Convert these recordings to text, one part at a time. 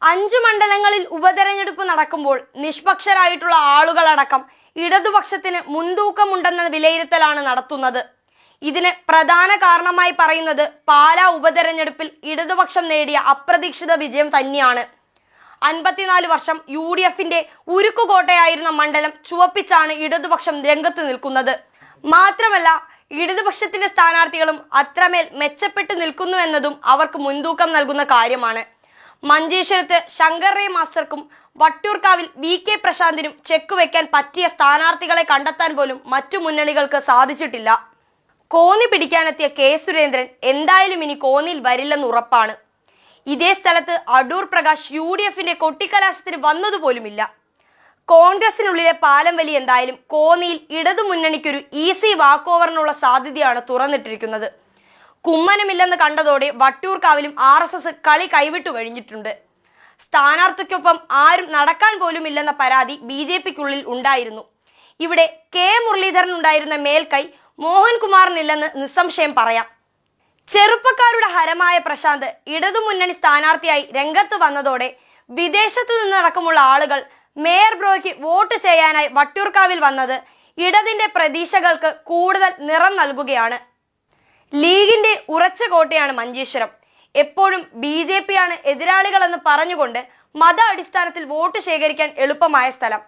5 മണ്ഡലങ്ങളിൽ ഉപതെരഞ്ഞെടുപ്പ് നടക്കുമ്പോൾ നിഷ്പക്ഷരായിട്ടുള്ള ആളുകളടക്കം ഇടതുപക്ഷത്തിന് മുൻതൂക്കമുണ്ടെന്ന വിലയിരുത്തലാണ് നടത്തുന്നത്. ഇതിന് പ്രധാന കാരണമായി പറയുന്നത് പാലാ ഉപതെരഞ്ഞെടുപ്പിൽ ഇടതുപക്ഷം നേടിയ അപ്രതീക്ഷിത വിജയം തന്നെയാണ്. 54 വർഷം UDFന്റെ ഉരുക്കുകോട്ടയായിരുന്ന മണ്ഡലം ചുവപ്പിച്ചാണ് ഇടതുപക്ഷം രംഗത്ത് നിൽക്കുന്നത്. മാത്രമല്ല, ഇടതുപക്ഷത്തിന്റെ സ്ഥാനാർത്ഥികളും അത്രമേൽ മെച്ചപ്പെട്ടു നിൽക്കുന്നു എന്നതും അവർക്ക് മുൻതൂക്കം നൽകുന്ന കാര്യമാണ്. മഞ്ചേശ്വരത്ത് ശങ്കർ റേ മാസ്റ്റർക്കും വട്ടിയൂർക്കാവിൽ VK പ്രശാന്തിനും ചെക്ക് വെക്കാൻ പറ്റിയ സ്ഥാനാർത്ഥികളെ കണ്ടെത്താൻ പോലും മറ്റു മുന്നണികൾക്ക് സാധിച്ചിട്ടില്ല. കോന്നി പിടിക്കാനെത്തിയ K സുരേന്ദ്രൻ എന്തായാലും ഇനി കോന്നിയിൽ വരില്ലെന്ന് ഉറപ്പാണ്. ഇതേ സ്ഥലത്ത് അടൂർ പ്രകാശ് UDFന്റെ കൊട്ടിക്കലാശത്തിന് വന്നതുപോലുമില്ല. കോൺഗ്രസിനുള്ളിലെ പാലം വലി എന്തായാലും കോന്നിയിൽ ഇടതുമുന്നണിക്കൊരു ഈസി വാക്ക് ഓവറിനുള്ള സാധ്യതയാണ് തുറന്നിട്ടിരിക്കുന്നത്. കുമ്മനമില്ലെന്ന് കണ്ടതോടെ വട്ടിയൂർക്കാവിലും RSS കളി കൈവിട്ടു കഴിഞ്ഞിട്ടുണ്ട്. സ്ഥാനാർത്ഥിക്കൊപ്പം ആരും നടക്കാൻ പോലുമില്ലെന്ന പരാതി BJPക്കുള്ളിൽ ഉണ്ടായിരുന്നു. ഇവിടെ K മുരളീധരൻ ഉണ്ടായിരുന്ന മേൽക്കൈ മോഹൻകുമാറിനില്ലെന്ന് നിസ്സംശയം പറയാം. ചെറുപ്പക്കാരുടെ ഹരമായ പ്രശാന്ത് ഇടതുമുന്നണി സ്ഥാനാർത്ഥിയായി രംഗത്ത് വന്നതോടെ വിദേശത്തു നിന്നടക്കമുള്ള ആളുകൾ മേയർ ബ്രോയ്ക്ക് വോട്ട് ചെയ്യാനായി വട്ടിയൂർക്കാവിൽ വന്നത് ഇടതിന്റെ പ്രതീക്ഷകൾക്ക് കൂടുതൽ നിറം നൽകുകയാണ്. ലീഗിന്റെ ഉറച്ച കോട്ടയാണ് മഞ്ചേശ്വരം. എപ്പോഴും BJP ആണ് എതിരാളികളെന്ന് പറഞ്ഞുകൊണ്ട് മത അടിസ്ഥാനത്തിൽ വോട്ട് ശേഖരിക്കാൻ എളുപ്പമായ സ്ഥലം.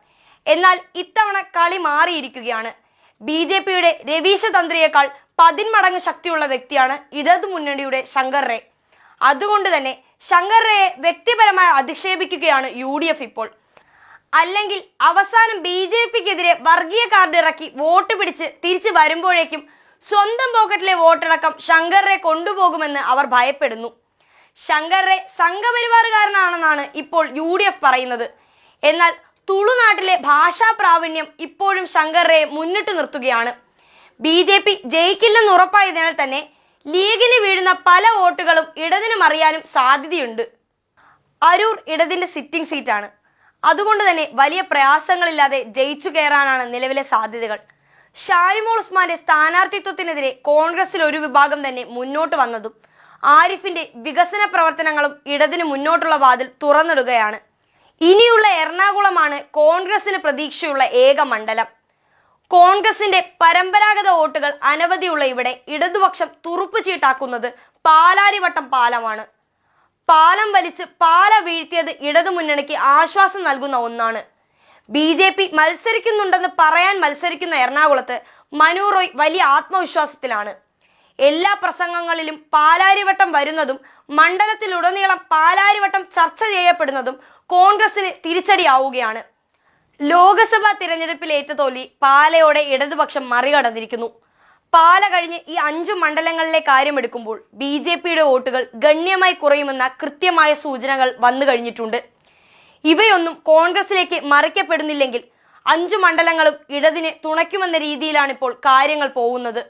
എന്നാൽ ഇത്തവണ കളി മാറിയിരിക്കുകയാണ്. BJPയുടെ രവീശ തന്ത്രിയേക്കാൾ 10 മടങ്ങ് ശക്തിയുള്ള വ്യക്തിയാണ് ഇടതുമുന്നണിയുടെ ശങ്കർ റേ. അതുകൊണ്ട് തന്നെ ശങ്കർ റേയെ വ്യക്തിപരമായി അധിക്ഷേപിക്കുകയാണ് UDF ഇപ്പോൾ. അല്ലെങ്കിൽ അവസാനം BJPക്കെതിരെ വർഗീയ കാർഡ് ഇറക്കി വോട്ട് പിടിച്ച് തിരിച്ചു വരുമ്പോഴേക്കും സ്വന്തം പോക്കറ്റിലെ വോട്ടടക്കം ശങ്കർ റേ കൊണ്ടുപോകുമെന്ന് അവർ ഭയപ്പെടുന്നു. ശങ്കർ റേ സംഘപരിവാറുകാരനാണെന്നാണ് ഇപ്പോൾ UDF പറയുന്നത്. എന്നാൽ തുളുനാട്ടിലെ ഭാഷാ പ്രാവീണ്യം ഇപ്പോഴും ശങ്കർ റേയെ മുന്നിട്ട് നിർത്തുകയാണ്. BJP ജയിക്കില്ലെന്ന് ഉറപ്പായതിനാൽ തന്നെ ലീഗിന് വീഴുന്ന പല വോട്ടുകളും ഇടതിന് മറിയാനും സാധ്യതയുണ്ട്. അരൂർ ഇടതിന്റെ സിറ്റിംഗ് സീറ്റാണ്. അതുകൊണ്ട് തന്നെ വലിയ പ്രയാസങ്ങളില്ലാതെ ജയിച്ചു കയറാനാണ് നിലവിലെ സാധ്യതകൾ. ഷാനിമോൾ ഉസ്മാന്റെ സ്ഥാനാർത്ഥിത്വത്തിനെതിരെ കോൺഗ്രസിൽ ഒരു വിഭാഗം തന്നെ മുന്നോട്ട് വന്നതും ആരിഫിന്റെ വികസന പ്രവർത്തനങ്ങളും ഇടതിന് മുന്നോട്ടുള്ള വാതിൽ തുറന്നിടുകയാണ്. ഇനിയുള്ള എറണാകുളമാണ് കോൺഗ്രസിന് പ്രതീക്ഷയുള്ള ഏക മണ്ഡലം. കോൺഗ്രസിന്റെ പരമ്പരാഗത വോട്ടുകൾ അനവധിയുള്ള ഇവിടെ ഇടതുപക്ഷം തുറുപ്പ് ചീട്ടാക്കുന്നത് പാലാരിവട്ടം പാലമാണ്. പാലം വലിച്ച് പാല വീഴ്ത്തിയത് ഇടതുമുന്നണിക്ക് ആശ്വാസം നൽകുന്ന ഒന്നാണ്. BJP മത്സരിക്കുന്നുണ്ടെന്ന് പറയാൻ മത്സരിക്കുന്ന എറണാകുളത്ത് മനു റോയ് വലിയ ആത്മവിശ്വാസത്തിലാണ്. എല്ലാ പ്രസംഗങ്ങളിലും പാലാരിവട്ടം വരുന്നതും മണ്ഡലത്തിലുടനീളം പാലാരിവട്ടം ചർച്ച ചെയ്യപ്പെടുന്നതും കോൺഗ്രസിന് തിരിച്ചടിയാവുകയാണ്. ലോക്സഭാ തിരഞ്ഞെടുപ്പിലേറ്റ തോൽവി പാലയോടെ ഇടതുപക്ഷം മറികടന്നിരിക്കുന്നു. പാല കഴിഞ്ഞ് ഈ 5 മണ്ഡലങ്ങളിലെ കാര്യമെടുക്കുമ്പോൾ BJPയുടെ വോട്ടുകൾ ഗണ്യമായി കുറയുമെന്ന കൃത്യമായ സൂചനകൾ വന്നു കഴിഞ്ഞിട്ടുണ്ട്. ഇവയൊന്നും കോൺഗ്രസിലേക്ക് മറിക്കപ്പെടുന്നില്ലെങ്കിൽ 5 മണ്ഡലങ്ങളും ഇടതിനെ തുണയ്ക്കുമെന്ന രീതിയിലാണിപ്പോൾ കാര്യങ്ങൾ പോകുന്നത്.